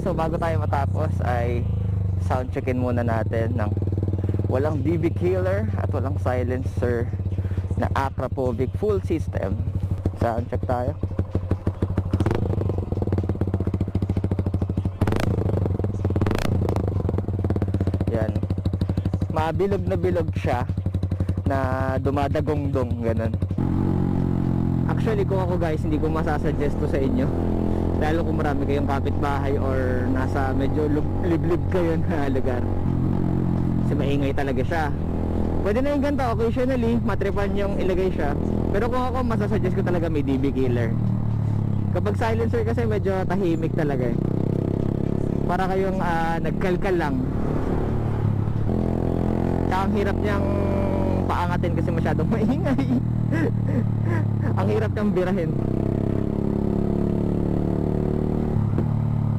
So bago tayo matapos ay sound checkin muna natin ng walang DB killer at walang silencer na Akrapovic full system. Sound check tayo. Yan, mabilog na bilog siya na dumadagongdong ganun. Actually kung ako guys, hindi ko masasuggest to sa inyo, lalo kung marami kayong kapitbahay or nasa medyo liblib kayo na lugar, kasi maingay talaga siya. Pwede na yung ganito, occasionally matripan yung ilagay siya, pero kung ako masasuggest ko talaga may DB killer. Kapag silencer kasi medyo tahimik talaga eh, para kayong nagkalkal lang. Tsaka ang hirap niyang paangatin kasi masyadong maingay. Ang hirap niyang birahin.